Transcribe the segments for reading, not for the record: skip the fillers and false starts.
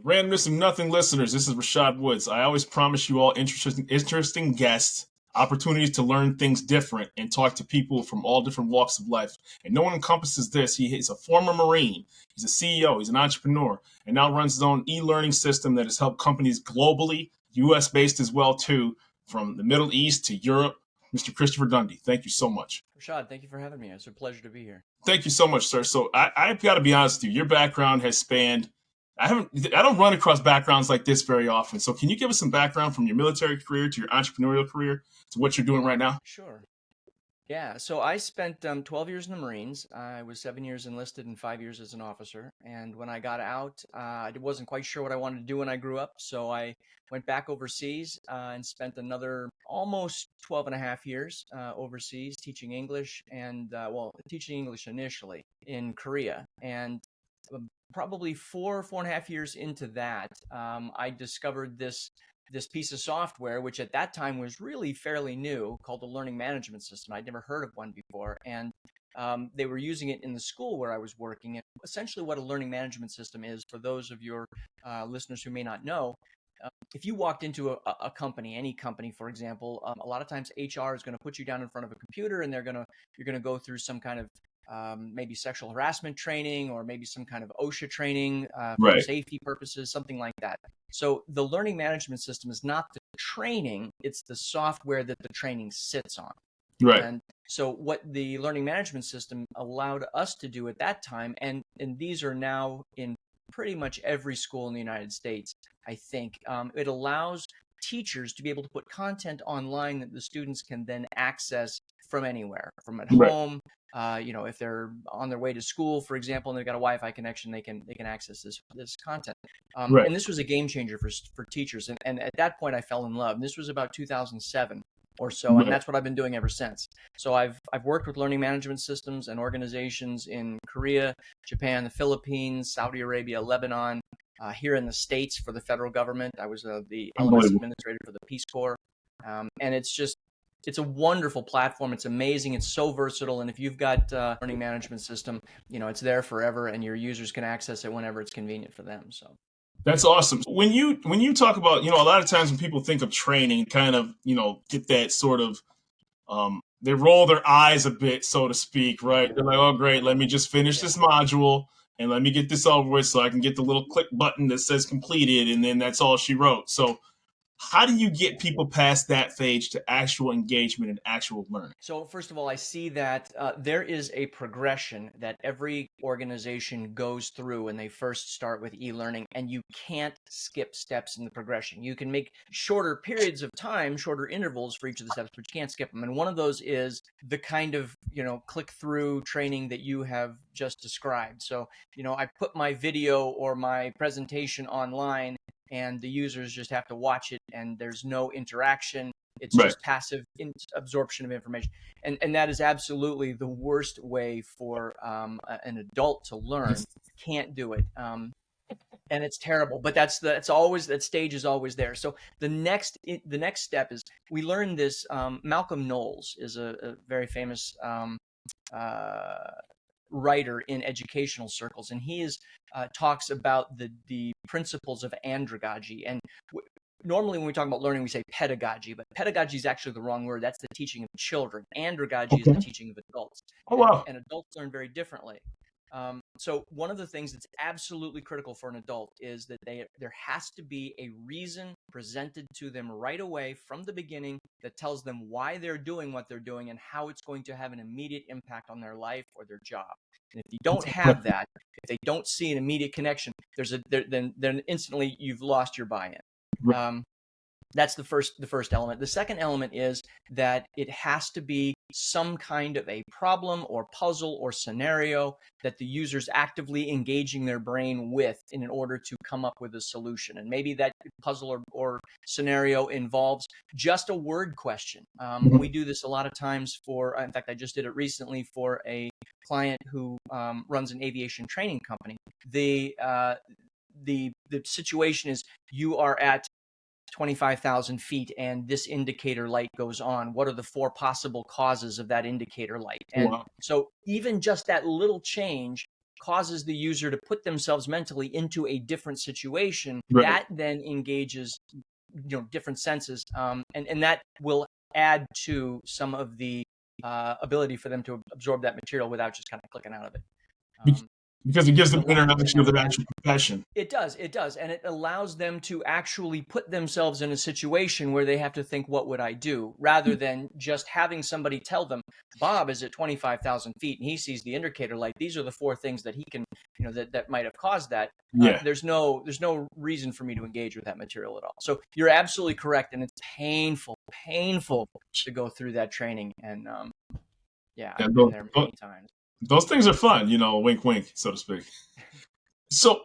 Randomness and Nothing listeners, this is Rashad Woods. I always promise you all interesting guests, opportunities to learn things different and talk to people from all different walks of life. And no one encompasses this. He's a former Marine, he's a CEO, he's an entrepreneur, and now runs his own e-learning system that has helped companies globally, US based as well too, from the Middle East to Europe. Mr. Christopher Dundy, thank you so much. Rashad, thank you for having me. It's a pleasure to be here. Thank you so much, sir. So I've got to be honest with you. Your background has spanned. I don't run across backgrounds like this very often. So can you give us some background from your military career to your entrepreneurial career to what you're doing right now? Sure. Yeah, so I spent 12 years in the Marines. I was 7 years enlisted and 5 years as an officer. And when I got out, I wasn't quite sure what I wanted to do when I grew up. So I went back overseas and spent another almost 12 and a half years overseas teaching English and, teaching English initially in Korea. And probably 4.5 years into that, I discovered this piece of software, which at that time was really fairly new, called the learning management system. I'd never heard of one before. And they were using it in the school where I was working. And essentially what a learning management system is, for those of your listeners who may not know, if you walked into a company, any company, for example, a lot of times HR is going to put you down in front of a computer and you're going to go through some kind of maybe sexual harassment training or maybe some kind of OSHA training for safety purposes, something like that. So the learning management system is not the training, it's the software that the training sits on. Right. And so what the learning management system allowed us to do at that time, and these are now in pretty much every school in the United States, I think, it allows teachers to be able to put content online that the students can then access from anywhere, from at home. If they're on their way to school, for example, and they've got a Wi-Fi connection, they can access this content. And this was a game changer for teachers. And at that point, I fell in love. And this was about 2007 or so, and that's what I've been doing ever since. So I've worked with learning management systems and organizations in Korea, Japan, the Philippines, Saudi Arabia, Lebanon, here in the States for the federal government. I was the LMS administrator for the Peace Corps. And it's a wonderful platform. It's amazing. It's so versatile. And if you've got a learning management system, it's there forever and your users can access it whenever it's convenient for them. So that's awesome. When you talk about, a lot of times when people think of training, kind of, get that sort of, they roll their eyes a bit, so to speak, right? They're like, oh, great, let me just finish this module and let me get this over with so I can get the little click button that says completed, and then that's all she wrote. So how do you get people past that phase to actual engagement and actual learning? So first of all, I see that there is a progression that every organization goes through when they first start with e-learning, and you can't skip steps in the progression. You can make shorter periods of time, shorter intervals for each of the steps, but you can't skip them. And one of those is the kind of, click-through training that you have just described. So, I put my video or my presentation online, and the users just have to watch it, and there's no interaction. It's just passive absorption of information. And that is absolutely the worst way for an adult to learn. Can't do it. And it's terrible, but that stage is always there. So the next step is we learn this. Malcolm Knowles is a very famous writer in educational circles, and he talks about the principles of andragogy. And normally when we talk about learning, we say pedagogy, but pedagogy is actually the wrong word. That's the teaching of children. Andragogy is the teaching of adults. Oh, wow. And adults learn very differently. So one of the things that's absolutely critical for an adult is that there has to be a reason presented to them right away from the beginning that tells them why they're doing what they're doing and how it's going to have an immediate impact on their life or their job. And if you don't have that, if they don't see an immediate connection, then instantly you've lost your buy-in. That's the first element. The second element is that it has to be some kind of a problem or puzzle or scenario that the user's actively engaging their brain with in order to come up with a solution. And maybe that puzzle or scenario involves just a word question. We do this a lot of times in fact, I just did it recently for a client who runs an aviation training company. The situation is you are at 25,000 feet and this indicator light goes on. What are the 4 possible causes of that indicator light? And so even just that little change causes the user to put themselves mentally into a different situation, Right. that then engages different senses, and that will add to some of the ability for them to absorb that material without just kind of clicking out of it. Because it gives them a lot goes interaction with into their that. actual profession. It does, and it allows them to actually put themselves in a situation where they have to think, what would I do? Rather than just having somebody tell them, Bob is at 25,000 feet and he sees the indicator light. These are the 4 things that he can, that might have caused that. Yeah. There's no reason for me to engage with that material at all. So you're absolutely correct. And it's painful to go through that training. And I've been there many times. Those things are fun, wink, wink, so to speak. So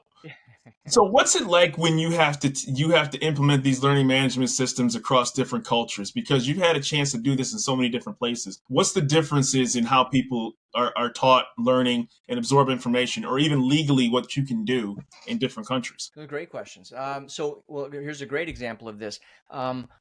what's it like when you have to implement these learning management systems across different cultures? Because you've had a chance to do this in so many different places. What's the differences in how people are taught learning and absorb information, or even legally what you can do in different countries? Those are great questions. Here's a great example of this.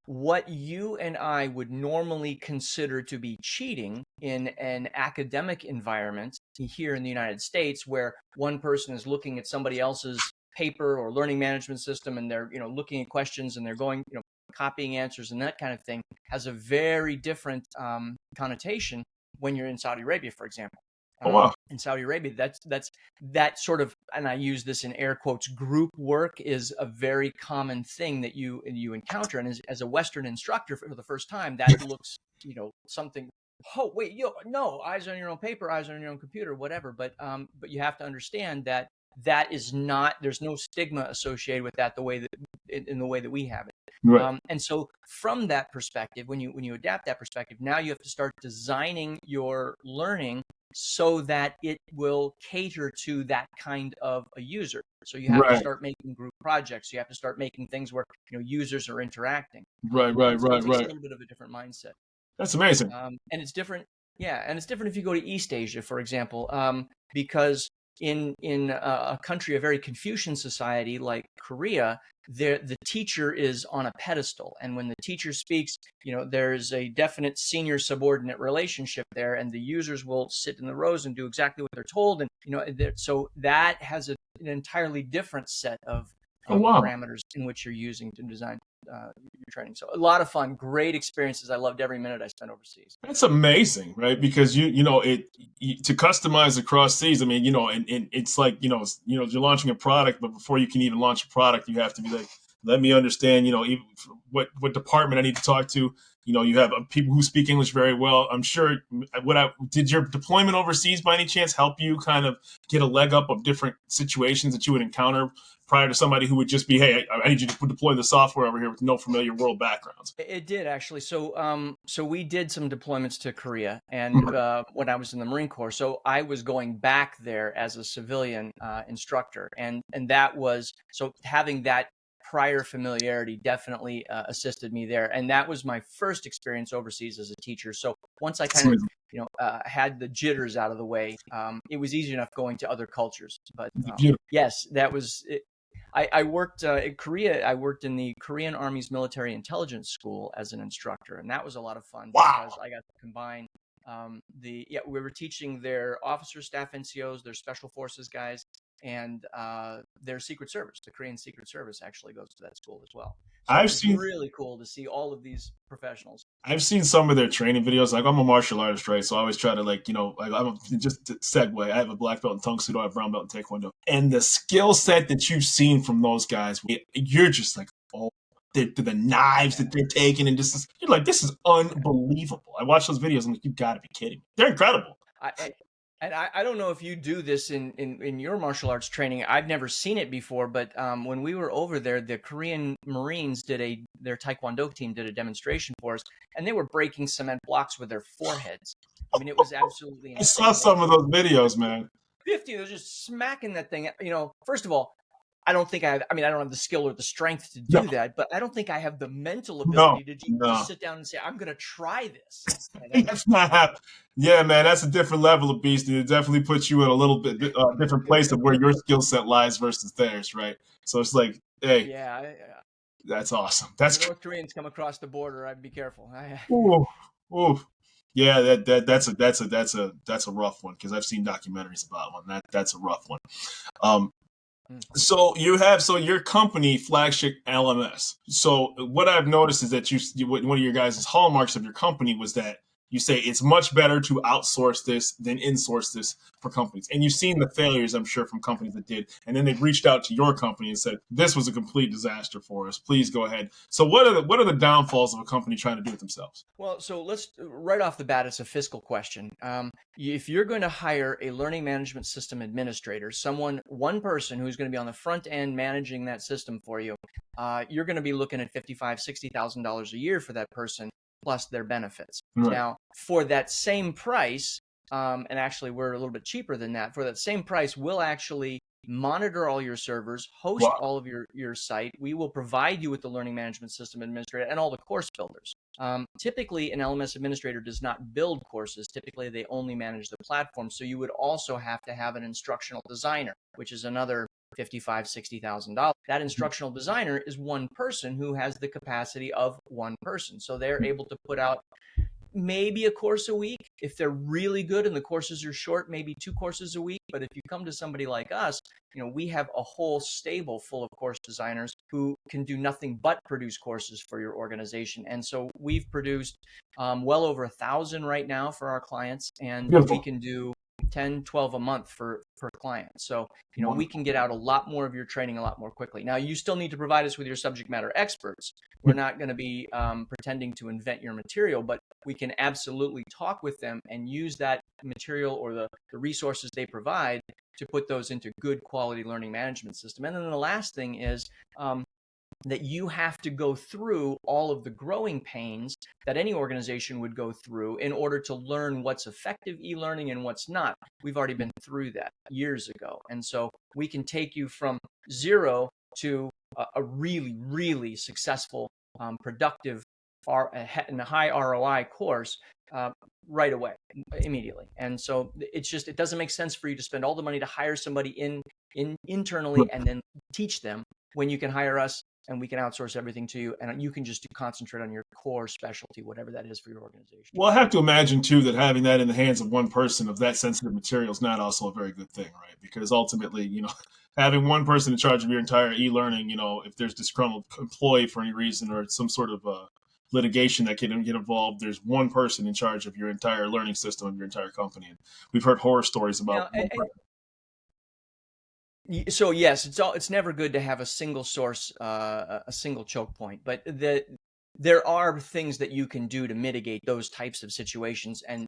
What you and I would normally consider to be cheating in an academic environment here in the United States, where one person is looking at somebody else's paper or learning management system, and they're looking at questions and they're going copying answers and that kind of thing, has a very different connotation when you're in Saudi Arabia, for example. Oh, wow. In Saudi Arabia, that sort of, and I use this in air quotes, group work is a very common thing that you encounter. And as a Western instructor for the first time, that looks something. Oh wait, no, eyes on your own paper, eyes on your own computer, whatever. But you have to understand that is not. There's no stigma associated with that in the way that we have it. Right. And so from that perspective, when you adapt that perspective, now you have to start designing your learning so that it will cater to that kind of a user. So you have to start making group projects. You have to start making things where users are interacting. Right. It takes a little bit of a different mindset. That's amazing. And it's different. Yeah, and it's different if you go to East Asia, for example, because in a country, a very Confucian society like Korea, the teacher is on a pedestal, and when the teacher speaks, there's a definite senior subordinate relationship there, and the users will sit in the rows and do exactly what they're told, and so that has an entirely different set of parameters in which you're using to design your training. So a lot of fun, great experiences. I loved every minute I spent overseas. That's amazing, right? Because to customize across seas. I mean, and it's like you're launching a product, but before you can even launch a product, you have to be like, let me understand, even what department I need to talk to. You have people who speak English very well. I'm sure. Did your deployment overseas by any chance help you kind of get a leg up of different situations that you would encounter prior to somebody who would just be, hey, I need you to deploy the software over here with no familiar world backgrounds? It did, actually. So we did some deployments to Korea, and when I was in the Marine Corps, so I was going back there as a civilian instructor, and that was, so having that prior familiarity definitely assisted me there, and that was my first experience overseas as a teacher. So once I kind of had the jitters out of the way, it was easy enough going to other cultures. But yes, that was it. I worked in Korea. I worked in the Korean Army's Military Intelligence School as an instructor, and that was a lot of fun because I got to combine we were teaching their officers, staff NCOs, their special forces guys, and their Secret Service. The Korean Secret Service actually goes to that school as well. So it's really cool to see all of these professionals. I've seen some of their training videos. Like, I'm a martial artist, right? So I always try to just to segue. I have a black belt in Tung Soo Do, I have brown belt in Taekwondo. And the skill set that you've seen from those guys, you're just like, oh, the knives that they're taking, and you're like, this is unbelievable. I watch those videos, I'm like, you gotta be kidding me. They're incredible. I don't know if you do this in your martial arts training. I've never seen it before, but when we were over there, the Korean Marines their Taekwondo team did a demonstration for us, and they were breaking cement blocks with their foreheads. I mean, it was absolutely insane. I saw some of those videos, man. 50, they're just smacking that thing. First of all, I don't have the skill or the strength to do that, but I don't think I have the mental ability to just sit down and say, I'm going to try this. That's not happening. Yeah, man, that's a different level of beast. It definitely puts you in a little bit different place of where your skill set lies versus theirs, right? So it's like, hey, that's awesome. That's North Koreans come across the border. I'd be careful. Ooh. Yeah, that's a rough one because I've seen documentaries about one. That's a rough one. Um, Mm. so your company Flagship LMS. So what I've noticed is that one of your guys' hallmarks of your company was that you say it's much better to outsource this than insource this for companies. And you've seen the failures, I'm sure, from companies that did. And then they've reached out to your company and said, this was a complete disaster for us. Please go ahead. So what are the downfalls of a company trying to do it themselves? Well, so let's right off the bat, it's a fiscal question. If you're going to hire a learning management system administrator, one person who's going to be on the front end managing that system for you, you're going to be looking at $55,000, $60,000 a year for that person, plus their benefits. Right. Now, for that same price, and actually we're a little bit cheaper than that. For that same price, we'll actually monitor all your servers, host Wow. all of your site. We will provide you with the learning management system administrator and all the course builders. Typically, an LMS administrator does not build courses. Typically, they only manage the platform. So you would also have to have an instructional designer, which is another $55,000, $60,000. That instructional designer is one person who has the capacity of one person. So they're able to put out maybe a course a week. If they're really good and the courses are short, maybe 2 courses a week. But if you come to somebody like us, we have a whole stable full of course designers who can do nothing but produce courses for your organization. And so we've produced well over 1,000 right now for our clients, and we Beautiful. can do 10, 12 a month for clients. So, we Wonderful. can get out a lot more of your training a lot more quickly. Now, you still need to provide us with your subject matter experts. We're not going to be pretending to invent your material, but we can absolutely talk with them and use that material or the resources they provide to put those into good quality learning management system. And then the last thing is that you have to go through all of the growing pains that any organization would go through in order to learn what's effective e-learning and what's not. We've already been through that years ago. And so we can take you from zero to a really, really successful, productive, and a high ROI course right away, immediately. And so it doesn't make sense for you to spend all the money to hire somebody internally and then teach them when you can hire us and we can outsource everything to you, and you can just concentrate on your core specialty, whatever that is for your organization. Well, I have to imagine too that having that in the hands of one person of that sensitive material is not also a very good thing, right? Because ultimately, having one person in charge of your entire e-learning, if there's disgruntled employee for any reason or some sort of litigation that can get involved, there's one person in charge of your entire learning system of your entire company. And we've heard horror stories about Now, so yes, it's never good to have a single source, a single choke point, but there are things that you can do to mitigate those types of situations, and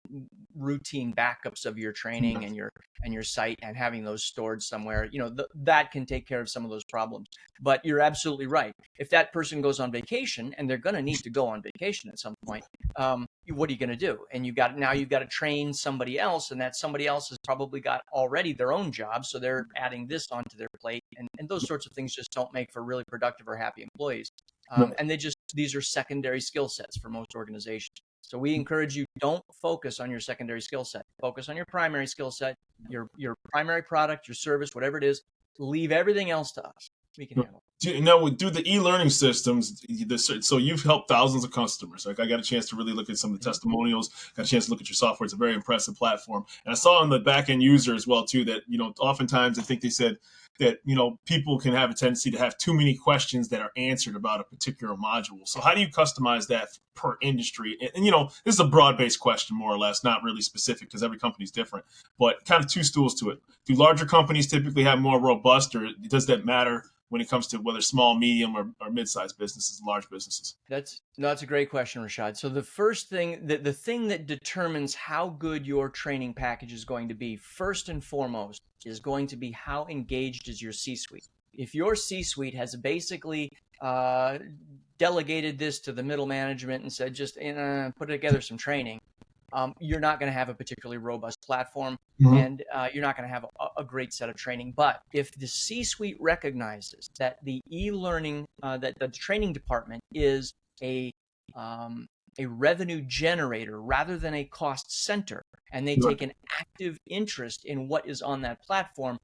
routine backups of your training and your site, and having those stored somewhere. That can take care of some of those problems. But you're absolutely right. If that person goes on vacation, and they're going to need to go on vacation at some point, what are you going to do? And you've got to train somebody else, and that somebody else has probably got already their own job, so they're adding this onto their plate, and those sorts of things just don't make for really productive or happy employees. And these are secondary skill sets for most organizations. So we encourage you, don't focus on your secondary skill set. Focus on your primary skill set, your primary product, your service, whatever it is. Leave everything else to us. We can handle it. Now, do the e-learning systems, so you've helped thousands of customers. Like, I got a chance to really look at some of the testimonials, got a chance to look at your software. It's a very impressive platform. And I saw on the back end user as well too that oftentimes I think they said that people can have a tendency to have too many questions that are answered about a particular module. So how do you customize that per industry? And this is a broad-based question, more or less, not really specific because every company is different, but kind of two stools to it. Do larger companies typically have more robust, or does that matter when it comes to whether small, medium, or mid-sized businesses, large businesses? That's a great question, Rashad. So the first thing, the thing that determines how good your training package is going to be, first and foremost, is going to be how engaged is your C-suite. If your C-suite has basically delegated this to the middle management and said, just put together some training, you're not going to have a particularly robust platform, and you're not going to have a great set of training. But if the C-suite recognizes that the e-learning, that the training department is a revenue generator rather than a cost center, and they take an active interest in what is on that platform,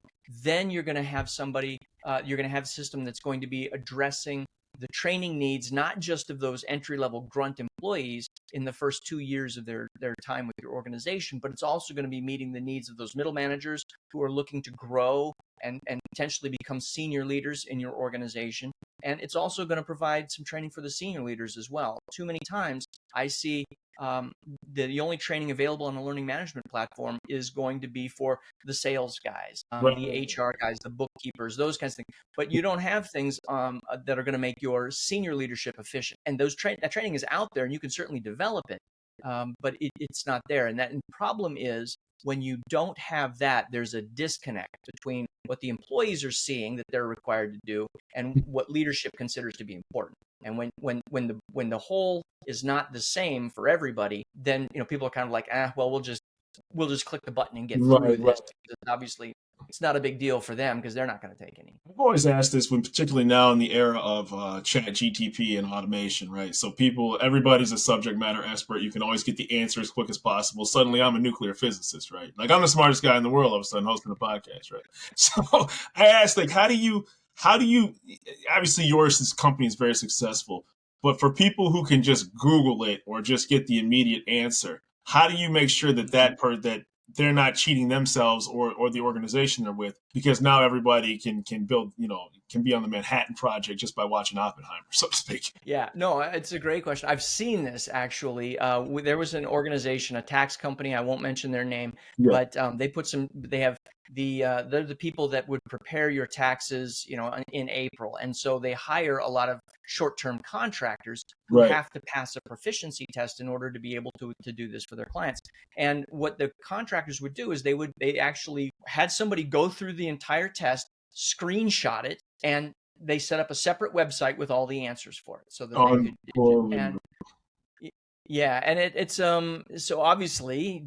then you're going to have somebody, you're going to have a system that's going to be addressing the training needs, not just of those entry-level grunt employees in the first 2 years of their time with your organization, but it's also going to be meeting the needs of those middle managers who are looking to grow and potentially become senior leaders in your organization. And it's also going to provide some training for the senior leaders as well. Too many times I see the only training available on the learning management platform is going to be for the sales guys, the HR guys, the bookkeepers, those kinds of things. But you don't have things that are going to make your senior leadership efficient. And that training is out there, and you can certainly develop it, but it's not there. And the problem is, when you don't have that, there's a disconnect between what the employees are seeing that they're required to do and what leadership considers to be important. And when the whole is not the same for everybody, then people are kind of like, well, we'll just click the button and get through this. Obviously, it's not a big deal for them because they're not going to take any. I've always asked this, particularly now in the era of chat GTP and automation, right? So everybody's a subject matter expert. You can always get the answer as quick as possible. Suddenly I'm a nuclear physicist, right? Like, I'm the smartest guy in the world all of a sudden hosting a podcast, right? So I asked, like, how do you, obviously this company is very successful, but for people who can just Google it or just get the immediate answer, how do you make sure that they're not cheating themselves or the organization they're with, because now everybody can build, can be on the Manhattan Project just by watching Oppenheimer, so to speak? Yeah, no, it's a great question. I've seen this actually. There was an organization, a tax company, I won't mention their name, but they're the people that would prepare your taxes, in April. And so they hire a lot of short-term contractors who have to pass a proficiency test in order to be able to do this for their clients. And what the contractors would do is they actually had somebody go through the entire test, screenshot it, and they set up a separate website with all the answers for it so that they could. Yeah, and it's so obviously,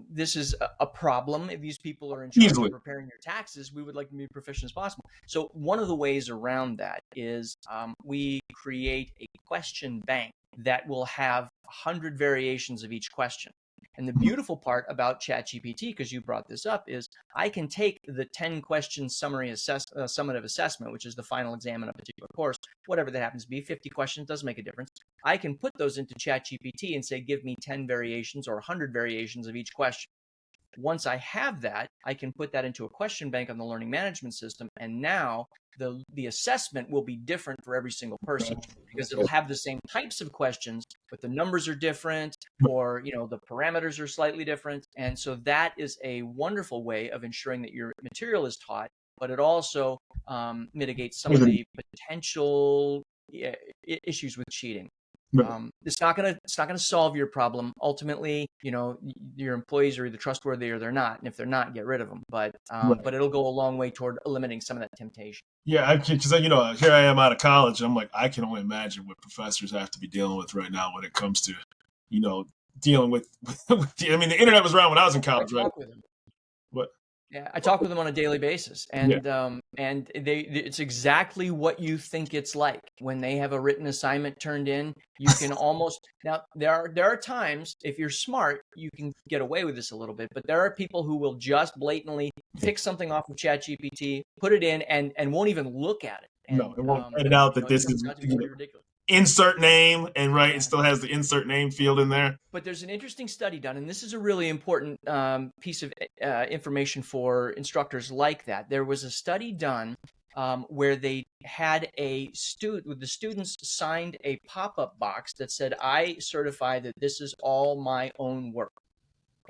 this is a problem. If these people are in charge of preparing your taxes, we would like them to be proficient as possible. So one of the ways around that is we create a question bank that will have 100 variations of each question. And the beautiful part about ChatGPT, because you brought this up, is I can take the 10 question summative assessment, which is the final exam in a particular course, whatever that happens to be, 50 questions, doesn't make a difference. I can put those into ChatGPT and say, give me 10 variations or 100 variations of each question. Once I have that, I can put that into a question bank on the learning management system, and now the assessment will be different for every single person, because it'll have the same types of questions, but the numbers are different, or the parameters are slightly different. And so that is a wonderful way of ensuring that your material is taught, but it also mitigates some of the potential issues with cheating. It's not gonna solve your problem. Ultimately, your employees are either trustworthy or they're not, and if they're not, get rid of them. But it'll go a long way toward eliminating some of that temptation. Yeah, because here I am out of college. I'm like, I can only imagine what professors have to be dealing with right now when it comes to, dealing with. I mean, the internet was around when I was in college, right? What? Yeah, I talk with them on a daily basis, and it's exactly what you think it's like when they have a written assignment turned in. You can almost now there are times, if you're smart, you can get away with this a little bit, but there are people who will just blatantly pick something off of ChatGPT, put it in, and won't even look at it. And, it won't write it out that this is ridiculous. Insert name, and it still has the insert name field in there. But there's an interesting study done, and this is a really important piece of information for instructors like that. There was a study done where they had the students signed a pop-up box that said, "I certify that this is all my own work."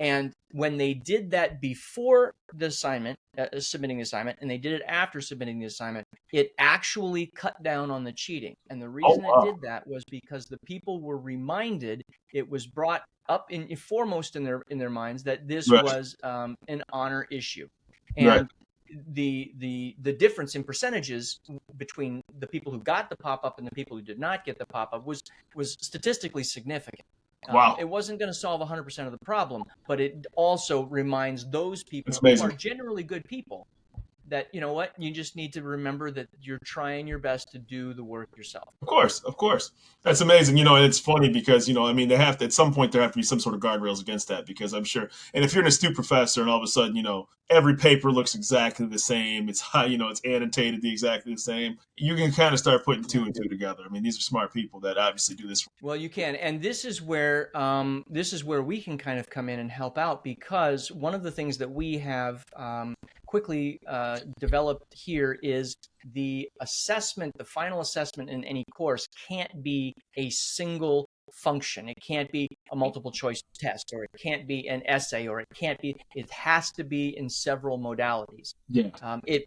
And when they did that before the assignment, submitting the assignment, and they did it after submitting the assignment, it actually cut down on the cheating. And the reason it did that was because the people were reminded, it was brought up foremost in their minds that this was an honor issue. And the difference in percentages between the people who got the pop-up and the people who did not get the pop-up was statistically significant. It wasn't going to solve 100% of the problem, but it also reminds those people who are generally good people that, you know what, you just need to remember that you're trying your best to do the work yourself. Of course, of course. That's amazing. And it's funny because, I mean, they have to, at some point, there have to be some sort of guardrails against that because I'm sure, and if you're an astute professor and all of a sudden, every paper looks exactly the same, it's high, it's annotated exactly the same, you can kind of start putting two and two together. I mean, these are smart people that obviously do this. Well, you can, and this is where we can kind of come in and help out, because one of the things that we have quickly developed here is the assessment. The final assessment in any course can't be a single function. It can't be a multiple choice test, or it can't be an essay, or it has to be in several modalities. Yeah. It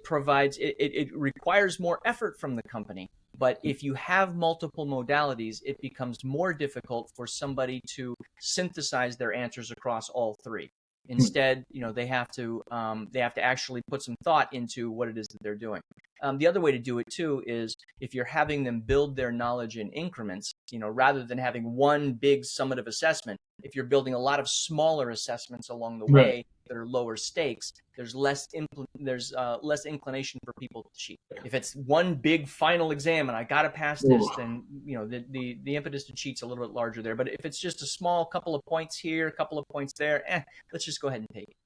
requires more effort from the company. But if you have multiple modalities, it becomes more difficult for somebody to synthesize their answers across all three. Instead, they have to actually put some thought into what it is that they're doing. The other way to do it too is if you're having them build their knowledge in increments, rather than having one big summative assessment, if you're building a lot of smaller assessments along the way that are lower stakes, there's less inclination for people to cheat. If it's one big final exam and I got to pass this, then the impetus to cheat's a little bit larger there. But if it's just a small couple of points here, a couple of points there, let's just go ahead and take it.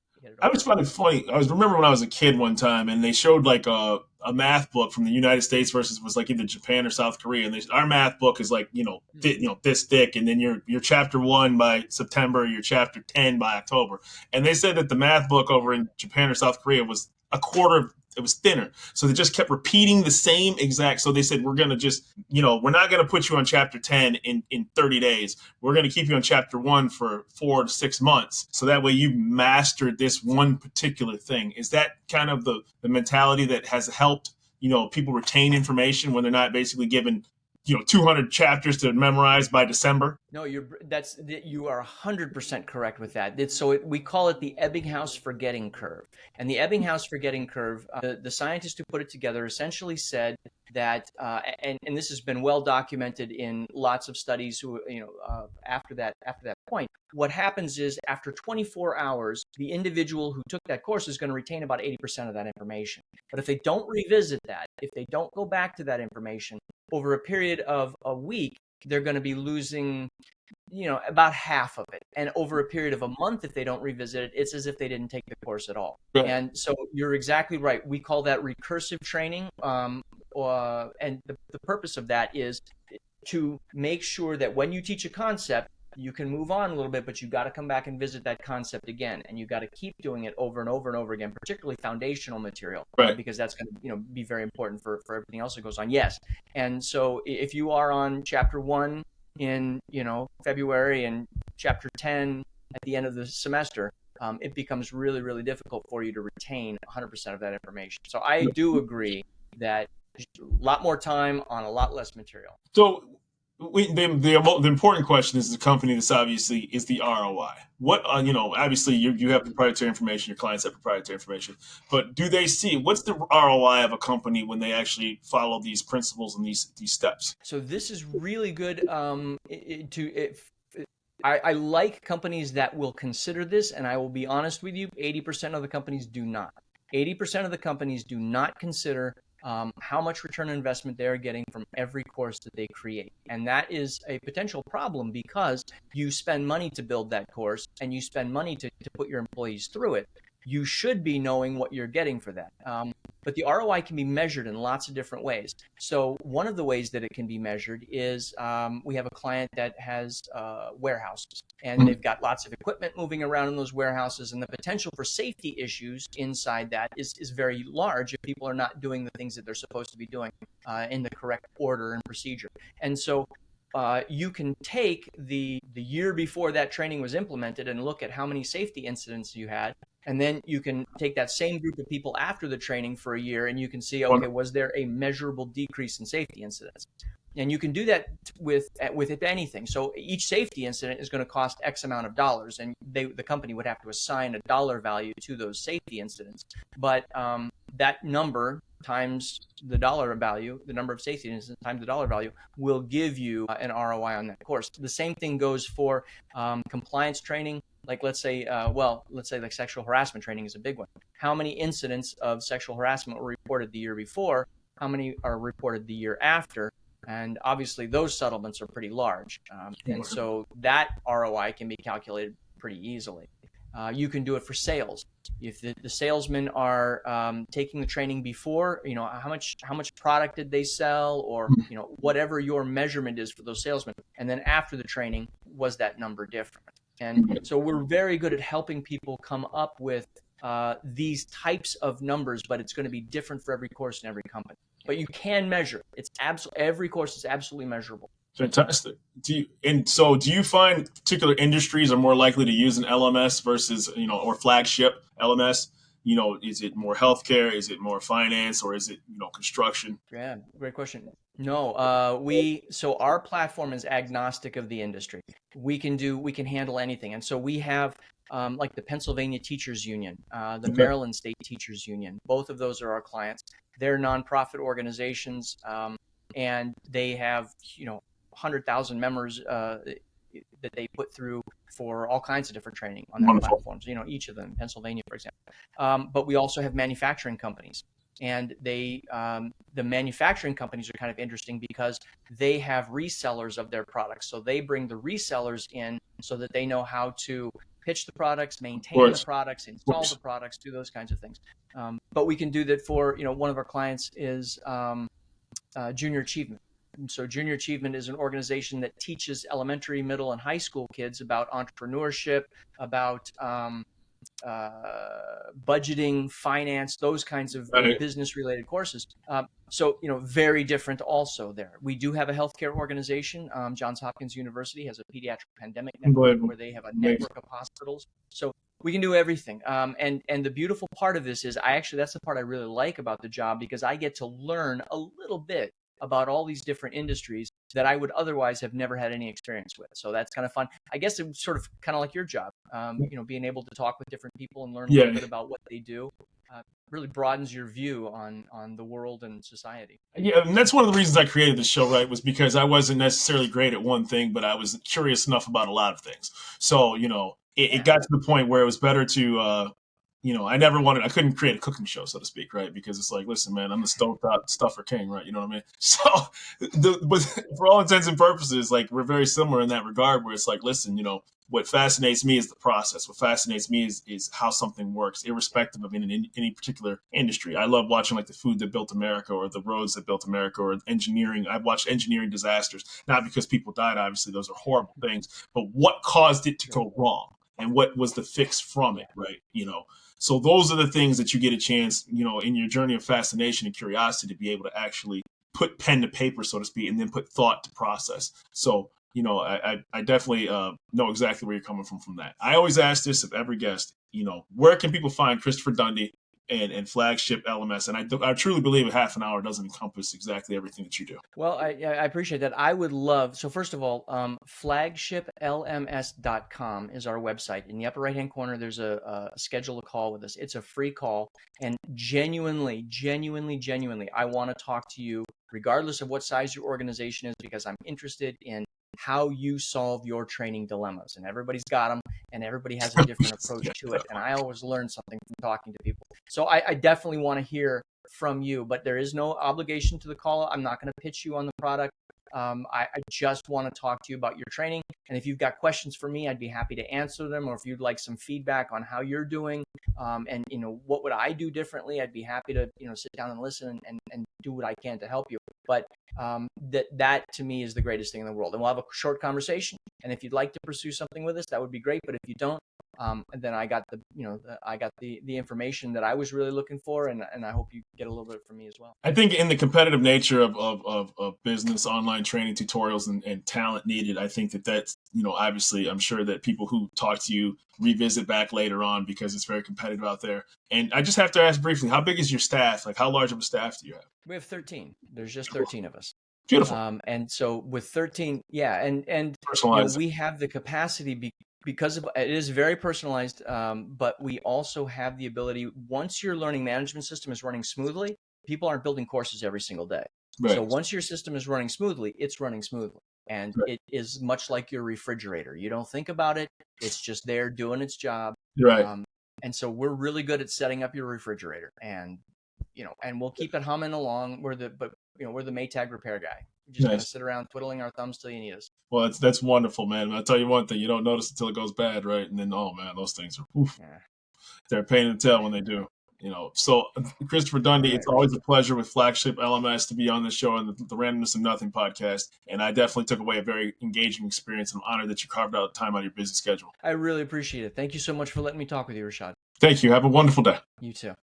I was finding it funny. Remember when I was a kid one time, and they showed like a math book from the United States versus was like either Japan or South Korea. And our math book is like this thick, and then your chapter 1 by September, your chapter 10 by October. And they said that the math book over in Japan or South Korea was a quarter. It was thinner. So they just kept repeating the same exact. So they said, we're going to just, we're not going to put you on chapter 10 in 30 days. We're going to keep you on chapter 1 for 4 to 6 months. So that way you mastered this one particular thing. Is that kind of the mentality that has helped, people retain information when they're not basically given 200 chapters to memorize by December? No, you are 100% correct with that. We call it the Ebbinghaus forgetting curve. And the Ebbinghaus forgetting curve, the scientist who put it together essentially said that, and this has been well documented in lots of studies after that point, what happens is after 24 hours, the individual who took that course is going to retain about 80% of that information. But if they don't revisit that, if they don't go back to that information, over a period of a week, they're going to be losing, about half of it. And over a period of a month, if they don't revisit it, it's as if they didn't take the course at all. Right. And so you're exactly right. We call that recursive training. And the purpose of that is to make sure that when you teach a concept, you can move on a little bit, but you got to come back and visit that concept again, and you got to keep doing it over and over and over again, particularly foundational material, right? Because that's going to be very important for everything else that goes on. Yes, and so if you are on chapter 1 in February and chapter 10 at the end of the semester, it becomes really, really difficult for you to retain 100% of that information. So I do agree that a lot more time on a lot less material. So the important question is the company. This obviously is the ROI. What obviously you have proprietary information, your clients have proprietary information, but do they see what's the ROI of a company when they actually follow these principles and these steps? So this is really good. I like companies that will consider this, and I will be honest with you, 80% of the companies do not. 80% of the companies do not consider how much return on investment they're getting from every course that they create. And that is a potential problem because you spend money to build that course and you spend money to put your employees through it. You should be knowing what you're getting for that. But the ROI can be measured in lots of different ways. So one of the ways that it can be measured is we have a client that has warehouses, and they've got lots of equipment moving around in those warehouses, and the potential for safety issues inside that is very large if people are not doing the things that they're supposed to be doing in the correct order and procedure. And so you can take the year before that training was implemented and look at how many safety incidents you had. And then you can take that same group of people after the training for a year and you can see, okay, was there a measurable decrease in safety incidents? And you can do that with anything. So each safety incident is going to cost X amount of dollars, and the company would have to assign a dollar value to those safety incidents. But that number times the dollar value, the number of safety incidents times the dollar value, will give you an ROI on that course. The same thing goes for compliance training. like let's say, let's say like sexual harassment training is a big one. How many incidents of sexual harassment were reported the year before? How many are reported the year after? And obviously those settlements are pretty large. And so that ROI can be calculated pretty easily. You can do it for sales. If the salesmen are taking the training before, how much product did they sell, or whatever your measurement is for those salesmen, and then after the training, was that number different? And so we're very good at helping people come up with these types of numbers, but it's going to be different for every course and every company. But you can measure. It's every course is absolutely measurable. Fantastic. Do you find particular industries are more likely to use an LMS versus, or flagship LMS? Is it more healthcare? Is it more finance, or is it, construction? Yeah, great question. No, so our platform is agnostic of the industry. We can handle anything, and so we have like the Pennsylvania Teachers Union, the Okay. Maryland State Teachers Union. Both of those are our clients. They're nonprofit organizations, and they have 100,000 members that they put through for all kinds of different training on their Wonderful. platforms. Each of them, Pennsylvania, for example. But we also have manufacturing companies, and the manufacturing companies are kind of interesting because they have resellers of their products. So they bring the resellers in so that they know how to pitch the products, Of maintain the course. products, Of install the course. products, do those kinds of things. But we can do that for, one of our clients is Junior Achievement. And so Junior Achievement is an organization that teaches elementary, middle, and high school kids about entrepreneurship, about budgeting, finance, those kinds of Right. business-related courses. So very different also there. We do have a healthcare organization. Johns Hopkins University has a pediatric pandemic network Unbelievable. where they have a Amazing. network of hospitals. So we can do everything. And the beautiful part of this is that's the part I really like about the job, because I get to learn a little bit about all these different industries that I would otherwise have never had any experience with. So that's kind of fun. I guess it's sort of kind of like your job, being able to talk with different people and learn a little Yeah. bit about what they do. Really broadens your view on the world and society. Yeah, and that's one of the reasons I created this show, right? Was because I wasn't necessarily great at one thing, but I was curious enough about a lot of things. So, it Yeah. got to the point where it was better to, I couldn't create a cooking show, so to speak, right? Because it's like, listen, man, I'm the stovetop stuffer king, right? You know what I mean? So, but for all intents and purposes, like, we're very similar in that regard, where it's like, listen, what fascinates me is the process. What fascinates me is how something works, irrespective of any particular industry. I love watching like the food that built America, or the roads that built America, or engineering. I've watched engineering disasters, not because people died, obviously, those are horrible things, but what caused it to Sure. go wrong and what was the fix from it, Yeah. right? So those are the things that you get a chance, in your journey of fascination and curiosity, to be able to actually put pen to paper, so to speak, and then put thought to process. So, I definitely know exactly where you're coming from that. I always ask this of every guest, where can people find Christopher Dundy and Flagship LMS? And I truly believe a half an hour doesn't encompass exactly everything that you do. Well, I appreciate that. I would love, so first of all, flagshiplms.com is our website. In the upper right-hand corner, there's a schedule a call with us. It's a free call. And genuinely, I want to talk to you regardless of what size your organization is, because I'm interested in how you solve your training dilemmas. And everybody's got them, and everybody has a different approach to it. And I always learn something from talking to people. So I definitely want to hear from you, but there is no obligation to the call. I'm not going to pitch you on the product. I just want to talk to you about your training. And if you've got questions for me, I'd be happy to answer them. Or if you'd like some feedback on how you're doing, and what would I do differently, I'd be happy to sit down and listen and do what I can to help you. But that to me is the greatest thing in the world. And we'll have a short conversation. And if you'd like to pursue something with us, that would be great. But if you don't, and then I got the information that I was really looking for, and I hope you get a little bit from me as well. I think in the competitive nature of business, online training tutorials, and talent needed, I think that's, obviously, I'm sure that people who talk to you revisit back later on, because it's very competitive out there. And I just have to ask briefly, how big is your staff? Like, how large of a staff do you have? We have 13. There's just 13 of us. Beautiful. And so with 13, yeah, and Personalized. we have the capacity because of it is very personalized, but we also have the ability, once your learning management system is running smoothly, people aren't building courses every single day. So Right. once your system is running smoothly, it's running smoothly. And Right. it is much like your refrigerator. You don't think about it. It's just there doing its job. Right. And so we're really good at setting up your refrigerator, and and we'll keep it humming along. We're the Maytag repair guy. We just kind of Nice. sit around twiddling our thumbs till you need us. Well, that's wonderful, man. I'll tell you one thing: you don't notice until it goes bad, right? And then, oh man, those things are oof, Yeah. they're a pain in the tail when they do. So Christopher Dundy, Right, it's always Rashad. a pleasure with Flagship LMS to be on this show and the Randomness of Nothing podcast. And I definitely took away a very engaging experience. I'm honored that you carved out time out of your busy schedule. I really appreciate it. Thank you so much for letting me talk with you, Rashad. Thank you. Have a wonderful day. You too.